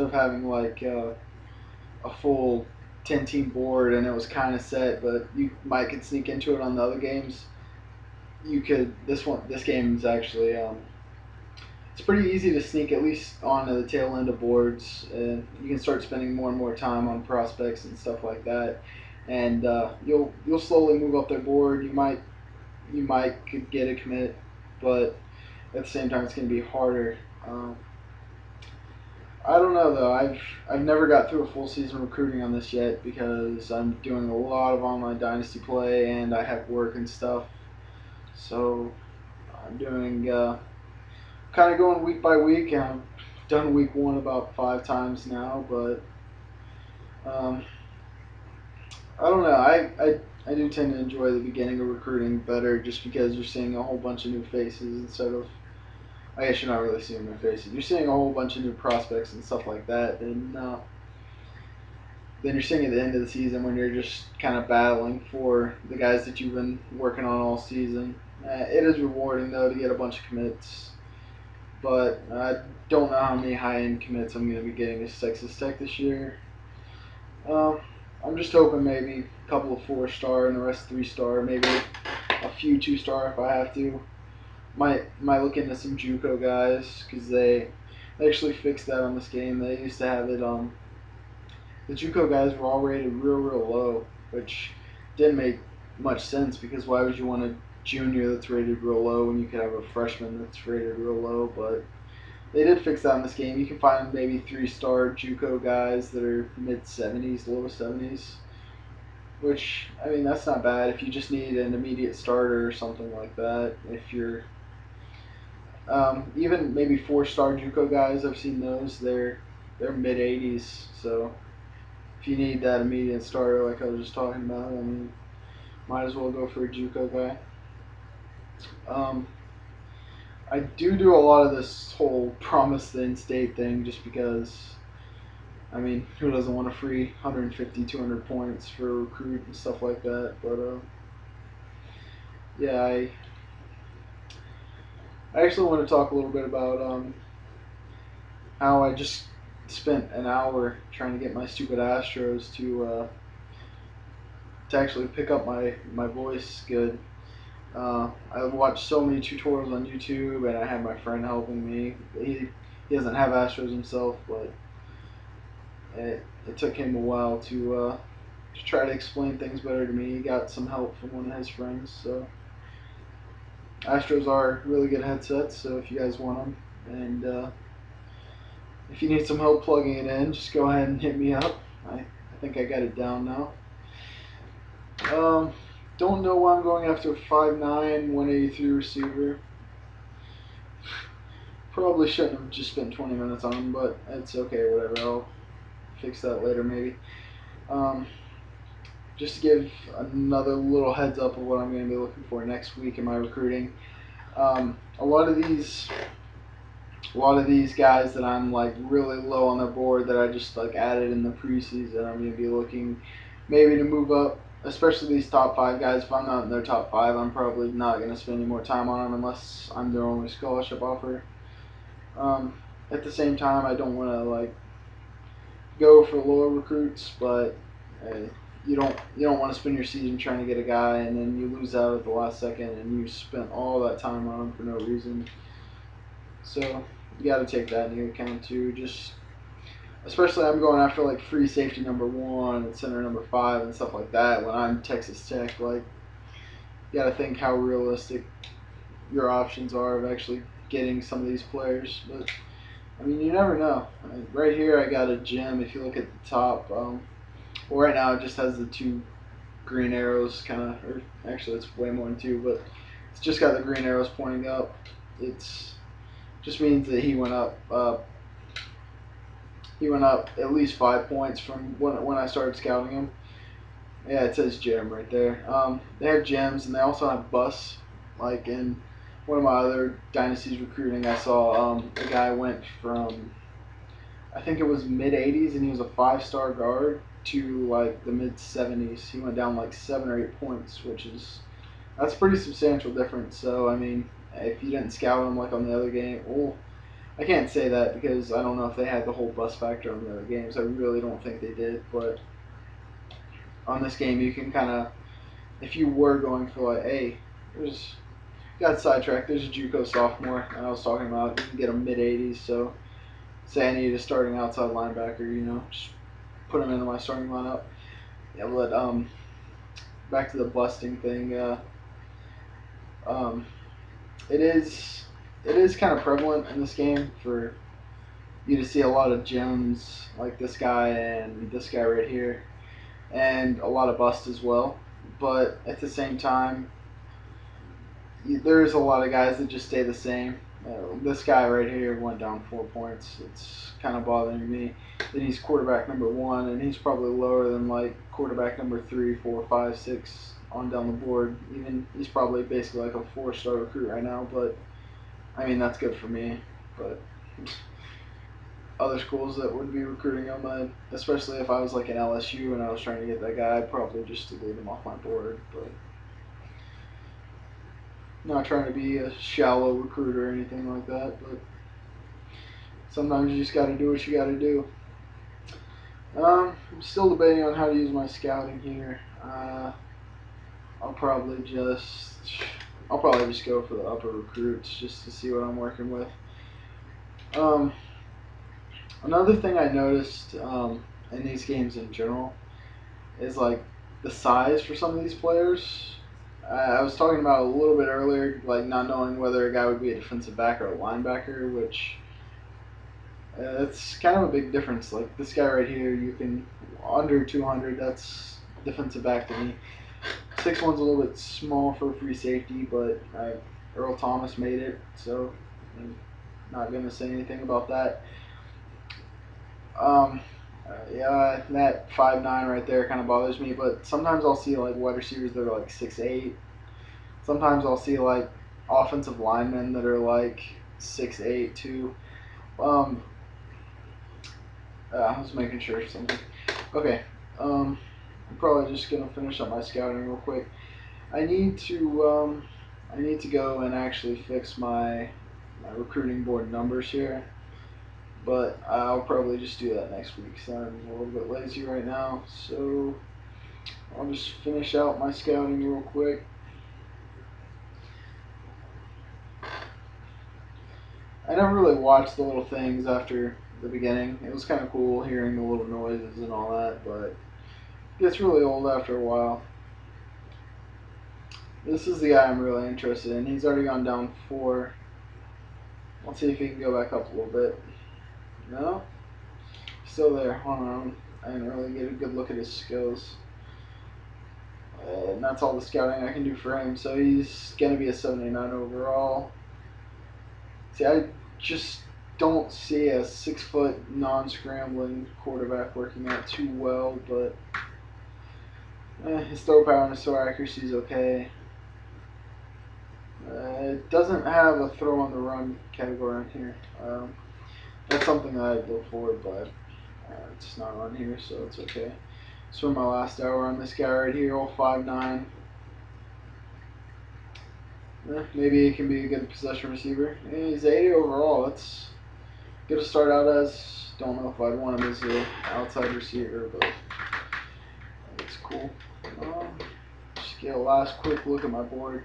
of having like a full 10-team board and it was kind of set, but you might could sneak into it on the other games. You could this game is actually it's pretty easy to sneak at least onto the tail end of boards, and you can start spending more and more time on prospects and stuff like that, and you'll slowly move up their board. You might could get a commit, but at the same time it's going to be harder. I don't know though. I've never got through a full season recruiting on this yet because I'm doing a lot of online Dynasty play and I have work and stuff. So I'm doing kind of going week by week, and I've done week one about 5 times now. But um, I don't know. I do tend to enjoy the beginning of recruiting better just because you're seeing a whole bunch of new faces instead of, I guess you're not really seeing their faces. You're seeing a whole bunch of new prospects and stuff like that. And then you're seeing at the end of the season when you're just kind of battling for the guys that you've been working on all season. It is rewarding, though, to get a bunch of commits. But I don't know how many high-end commits I'm going to be getting at Texas Tech this year. I'm just hoping maybe a couple of 4-star and the rest 3-star, maybe a few 2-star if I have to. Might look into some JUCO guys because they actually fixed that on this game. They used to have it the JUCO guys were all rated real low, which didn't make much sense because why would you want a junior that's rated real low when you could have a freshman that's rated real low? But they did fix that in this game. You can find maybe 3-star JUCO guys that are mid-70s, low 70s, which, I mean, that's not bad if you just need an immediate starter or something like that. If you're even maybe 4-star JUCO guys, I've seen those. They're mid-80s, so if you need that immediate starter like I was just talking about, I mean, might as well go for a JUCO guy. I do a lot of this whole promise the in-state thing just because, I mean, who doesn't want a free 150, 200 points for a recruit and stuff like that? But yeah, I actually want to talk a little bit about how I just spent an hour trying to get my stupid Astros to actually pick up my voice good. I watched so many tutorials on YouTube, and I had my friend helping me. He doesn't have Astros himself, but it took him a while to try to explain things better to me. He got some help from one of his friends. So Astros are really good headsets, so if you guys want them, and if you need some help plugging it in, just go ahead and hit me up. I think I got it down now. Don't know why I'm going after a 5'9", 183 receiver. Probably shouldn't have just spent 20 minutes on him, but it's okay, whatever. I'll fix that later maybe. Just to give another little heads up of what I'm going to be looking for next week in my recruiting. A lot of these guys that I'm like really low on their board that I just like added in the preseason, I'm going to be looking maybe to move up, especially these top 5 guys. If I'm not in their top 5, I'm probably not going to spend any more time on them unless I'm their only scholarship offer. At the same time, I don't want to like go for lower recruits, but you don't want to spend your season trying to get a guy and then you lose out at the last second and you spent all that time on him for no reason. So you got to take that into account too. Just especially I'm going after like free safety number 1 and center number 5 and stuff like that when I'm Texas Tech. Like, you got to think how realistic your options are of actually getting some of these players. But I mean, you never know. Right here I got a gem. If you look at the top, well, right now it just has the 2 green arrows kind of, or actually it's way more than 2, but it's just got the green arrows pointing up. It's just means that he went up at least 5 points from when I started scouting him. Yeah, it says gem right there. They have gems and they also have busts. Like in one of my other dynasties recruiting, I saw a guy went from, I think it was mid-80s, and he was a 5-star guard, to like the mid-70s. He went down like 7 or 8 points, that's a pretty substantial difference. So I mean, if you didn't scout him like on the other game, well, I can't say that because I don't know if they had the whole bus factor on the other games. I really don't think they did, but on this game you can kind of, if you were going for like, hey, there's got sidetracked. There's a JUCO sophomore, and I was talking about you can get a mid-80s. So say I need a starting outside linebacker, just put him into my starting lineup. Yeah, but back to the busting thing. Um, it is kind of prevalent in this game for you to see a lot of gems like this guy and this guy right here, and a lot of bust as well. But at the same time, there's a lot of guys that just stay the same. This guy right here went down 4 points. It's kind of bothering me. Then he's quarterback number 1, and he's probably lower than like quarterback number 3, 4, 5, 6 on down the board. Even he's probably basically like a 4-star recruit right now. But I mean that's good for me. But other schools that would be recruiting him, especially if I was like an LSU and I was trying to get that guy, I'd probably just delete him off my board. But not trying to be a shallow recruiter or anything like that, but sometimes you just got to do what you got to do. I'm still debating on how to use my scouting here. I'll probably just go for the upper recruits just to see what I'm working with. Another thing I noticed in these games in general is like the size for some of these players. I was talking about a little bit earlier, like not knowing whether a guy would be a defensive back or a linebacker, which it's kind of a big difference. Like this guy right here, you can under 200. That's defensive back to me. 6'1's a little bit small for a free safety, but Earl Thomas made it, so I'm not gonna say anything about that. Yeah, that 5'9" right there kind of bothers me, but sometimes I'll see like wide receivers that are like 6'8". Sometimes I'll see like offensive linemen that are like 6'8" too. I was making sure something. Okay, I'm probably just gonna finish up my scouting real quick. I need to go and actually fix my recruiting board numbers here. But I'll probably just do that next week because I'm a little bit lazy right now. So I'll just finish out my scouting real quick. I never really watched the little things after the beginning. It was kind of cool hearing the little noises and all that, but it gets really old after a while. This is the guy I'm really interested in. He's already gone down 4. Let's see if he can go back up a little bit. No? Still there. Hold on. I didn't really get a good look at his skills. And that's all the scouting I can do for him. So he's going to be a 79 overall. See, I just don't see a 6-foot non-scrambling quarterback working out too well, but his throw power and his throw accuracy is okay. It doesn't have a throw on the run category on here. That's something that I'd look for, but it's not on here, so it's okay. So my last hour on this guy right here, all 5'9". Maybe he can be a good possession receiver. He's 80 overall. That's good to start out as. Don't know if I'd want him as an outside receiver, but it's cool. Just get a last quick look at my board.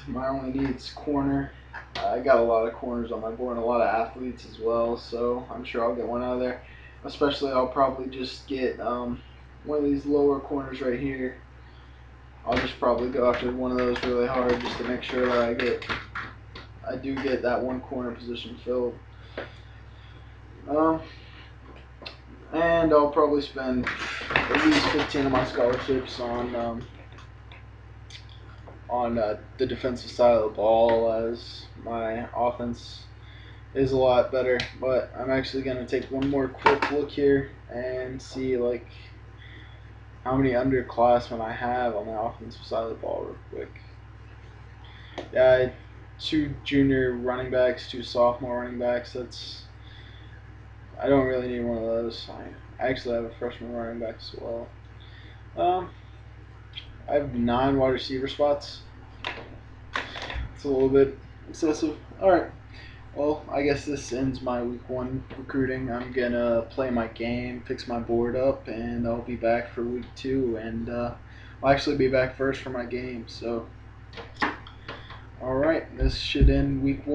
My only needs corner. I got a lot of corners on my board and a lot of athletes as well, so I'm sure I'll get one out of there. Especially I'll probably just get one of these lower corners right here. I'll just probably go after one of those really hard just to make sure that I do get that one corner position filled. And I'll probably spend at least 15 of my scholarships on the defensive side of the ball, as my offense is a lot better. But I'm actually going to take one more quick look here and see like how many underclassmen I have on the offensive side of the ball real quick. Yeah, 2 junior running backs, 2 sophomore running backs. I don't really need one of those. I actually have a freshman running back as well. I have 9 wide receiver spots. It's a little bit excessive. Alright. Well, I guess this ends my week 1 recruiting. I'm gonna play my game, fix my board up, and I'll be back for week 2. And I'll actually be back first for my game. So, all right, this should end week 1.